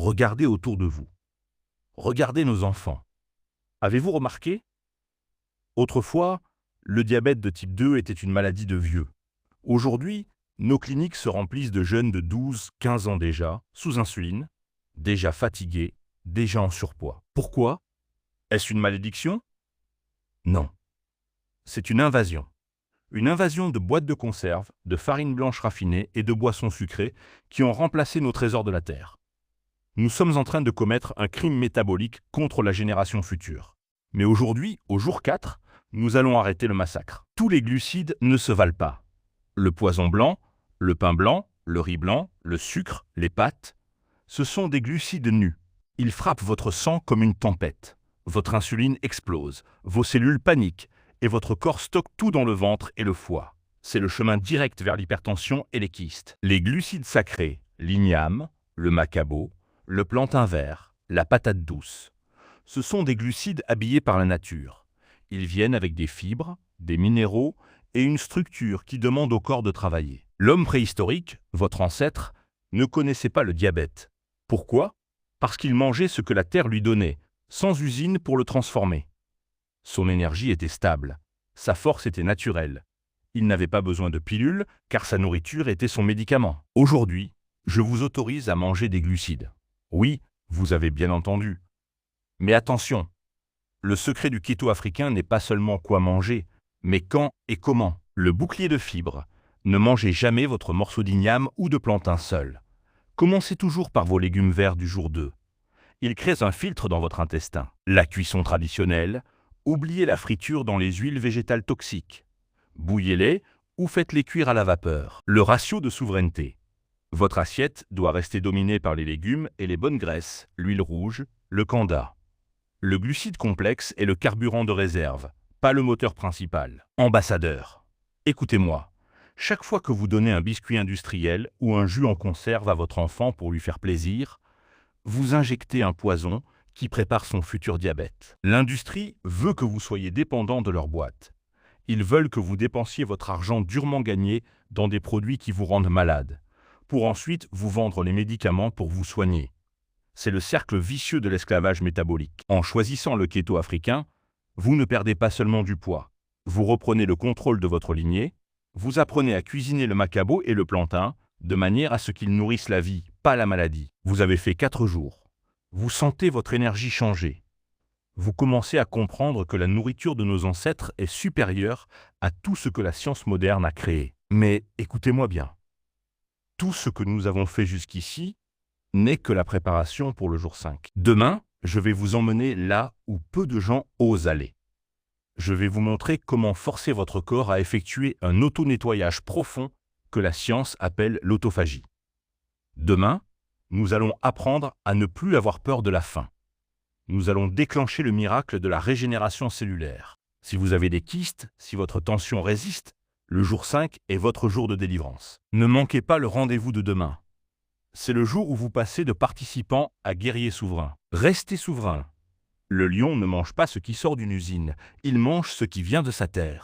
Regardez autour de vous. Regardez nos enfants. Avez-vous remarqué? Autrefois, le diabète de type 2 était une maladie de vieux. Aujourd'hui, nos cliniques se remplissent de jeunes de 12-15 ans déjà, sous insuline, déjà fatigués, déjà en surpoids. Pourquoi? Est-ce une malédiction? Non. C'est une invasion. Une invasion de boîtes de conserve, de farine blanche raffinée et de boissons sucrées qui ont remplacé nos trésors de la terre. Nous sommes en train de commettre un crime métabolique contre la génération future. Mais aujourd'hui, au jour 4, nous allons arrêter le massacre. Tous les glucides ne se valent pas. Le poison blanc, le pain blanc, le riz blanc, le sucre, les pâtes, ce sont des glucides nus. Ils frappent votre sang comme une tempête. Votre insuline explose, vos cellules paniquent et votre corps stocke tout dans le ventre et le foie. C'est le chemin direct vers l'hypertension et les kystes. Les glucides sacrés, l'igname, le macabo, le plantain vert, la patate douce, ce sont des glucides habillés par la nature. Ils viennent avec des fibres, des minéraux et une structure qui demande au corps de travailler. L'homme préhistorique, votre ancêtre, ne connaissait pas le diabète. Pourquoi? Parce qu'il mangeait ce que la terre lui donnait, sans usine pour le transformer. Son énergie était stable, sa force était naturelle. Il n'avait pas besoin de pilules, car sa nourriture était son médicament. Aujourd'hui, je vous autorise à manger des glucides. Oui, vous avez bien entendu. Mais attention, le secret du keto africain n'est pas seulement quoi manger, mais quand et comment. Le bouclier de fibres. Ne mangez jamais votre morceau d'igname ou de plantain seul. Commencez toujours par vos légumes verts du jour 2. Ils créent un filtre dans votre intestin. La cuisson traditionnelle, oubliez la friture dans les huiles végétales toxiques. Bouillez-les ou faites-les cuire à la vapeur. Le ratio de souveraineté. Votre assiette doit rester dominée par les légumes et les bonnes graisses, l'huile rouge, le kanda. Le glucide complexe est le carburant de réserve, pas le moteur principal. Ambassadeur. Écoutez-moi. Chaque fois que vous donnez un biscuit industriel ou un jus en conserve à votre enfant pour lui faire plaisir, vous injectez un poison qui prépare son futur diabète. L'industrie veut que vous soyez dépendant de leur boîte. Ils veulent que vous dépensiez votre argent durement gagné dans des produits qui vous rendent malade, pour ensuite vous vendre les médicaments pour vous soigner. C'est le cercle vicieux de l'esclavage métabolique. En choisissant le keto africain, vous ne perdez pas seulement du poids. Vous reprenez le contrôle de votre lignée, vous apprenez à cuisiner le macabo et le plantain, de manière à ce qu'ils nourrissent la vie, pas la maladie. Vous avez fait 4 jours. Vous sentez votre énergie changer. Vous commencez à comprendre que la nourriture de nos ancêtres est supérieure à tout ce que la science moderne a créé. Mais écoutez-moi bien. Tout ce que nous avons fait jusqu'ici n'est que la préparation pour le jour 5. Demain, je vais vous emmener là où peu de gens osent aller. Je vais vous montrer comment forcer votre corps à effectuer un auto-nettoyage profond que la science appelle l'autophagie. Demain, nous allons apprendre à ne plus avoir peur de la faim. Nous allons déclencher le miracle de la régénération cellulaire. Si vous avez des kystes, si votre tension résiste, le jour 5 est votre jour de délivrance. Ne manquez pas le rendez-vous de demain. C'est le jour où vous passez de participant à guerrier souverain. Restez souverain. Le lion ne mange pas ce qui sort d'une usine, il mange ce qui vient de sa terre.